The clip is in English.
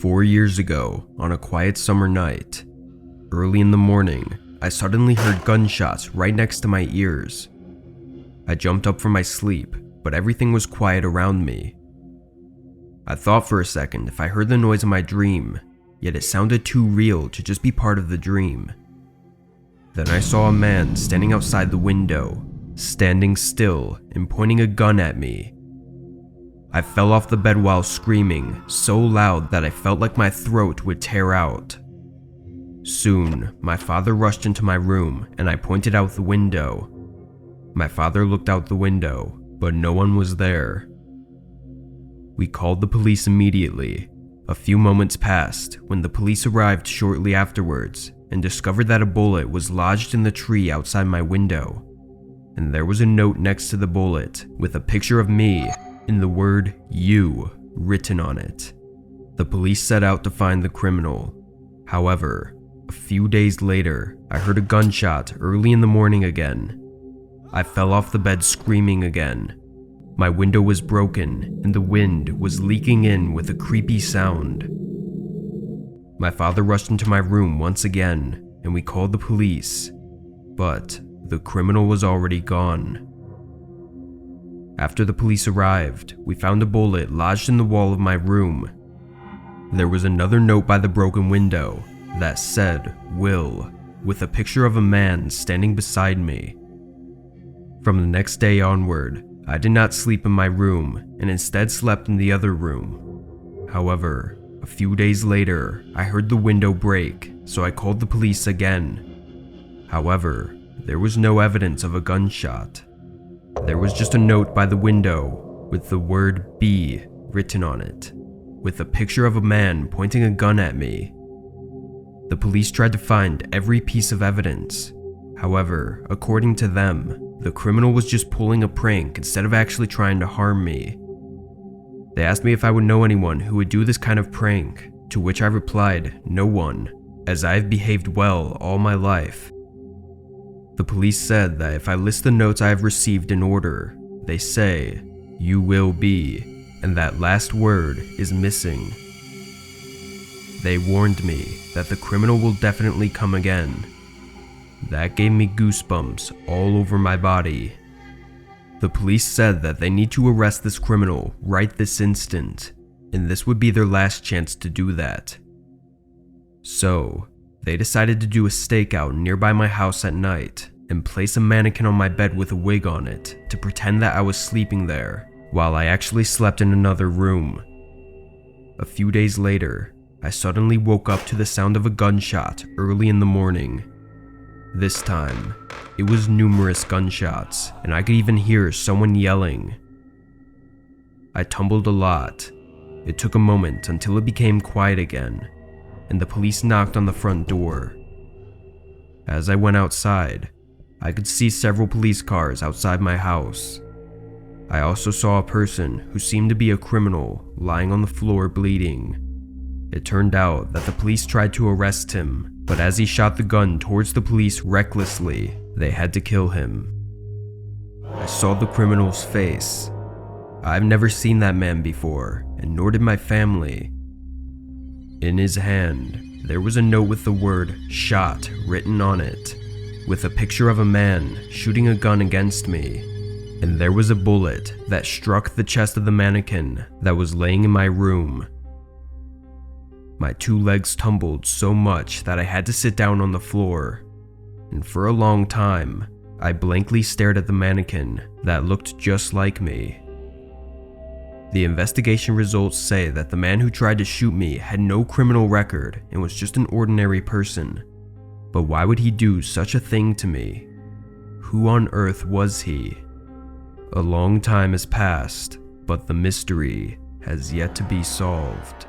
4 years ago, on a quiet summer night, early in the morning, I suddenly heard gunshots right next to my ears. I jumped up from my sleep, but everything was quiet around me. I thought for a second if I heard the noise in my dream, yet it sounded too real to just be part of the dream. Then I saw a man standing outside the window, standing still and pointing a gun at me. I fell off the bed while screaming so loud that I felt like my throat would tear out. Soon, my father rushed into my room and I pointed out the window. My father looked out the window, but no one was there. We called the police immediately. A few moments passed when the police arrived shortly afterwards and discovered that a bullet was lodged in the tree outside my window. And there was a note next to the bullet with a picture of me and the word "you" written on it. The police set out to find the criminal. However, a few days later, I heard a gunshot early in the morning again. I fell off the bed screaming again. My window was broken and the wind was leaking in with a creepy sound. My father rushed into my room once again and we called the police, but the criminal was already gone. After the police arrived, we found a bullet lodged in the wall of my room. There was another note by the broken window that said "Will" with a picture of a man standing beside me. From the next day onward, I did not sleep in my room and instead slept in the other room. However, a few days later, I heard the window break, so I called the police again. However, there was no evidence of a gunshot. There was just a note by the window with the word "B" written on it, with a picture of a man pointing a gun at me. The police tried to find every piece of evidence. However, according to them, the criminal was just pulling a prank instead of actually trying to harm me. They asked me if I would know anyone who would do this kind of prank, to which I replied, no one, as I have behaved well all my life. The police said that if I list the notes I have received in order, they say, "You will be," and that last word is missing. They warned me that the criminal will definitely come again. That gave me goosebumps all over my body. The police said that they need to arrest this criminal right this instant, and this would be their last chance to do that. So, they decided to do a stakeout nearby my house at night and place a mannequin on my bed with a wig on it to pretend that I was sleeping there, while I actually slept in another room. A few days later, I suddenly woke up to the sound of a gunshot early in the morning. This time, it was numerous gunshots, and I could even hear someone yelling. I tumbled a lot. It took a moment until it became quiet again, and the police knocked on the front door. As I went outside, I could see several police cars outside my house. I also saw a person who seemed to be a criminal lying on the floor bleeding. It turned out that the police tried to arrest him, but as he shot the gun towards the police recklessly, they had to kill him. I saw the criminal's face. I've never seen that man before, and nor did my family. In his hand, there was a note with the word "shot" written on it, with a picture of a man shooting a gun against me, and there was a bullet that struck the chest of the mannequin that was laying in my room. My two legs tumbled so much that I had to sit down on the floor, and for a long time, I blankly stared at the mannequin that looked just like me. The investigation results say that the man who tried to shoot me had no criminal record and was just an ordinary person. But why would he do such a thing to me? Who on earth was he? A long time has passed, but the mystery has yet to be solved.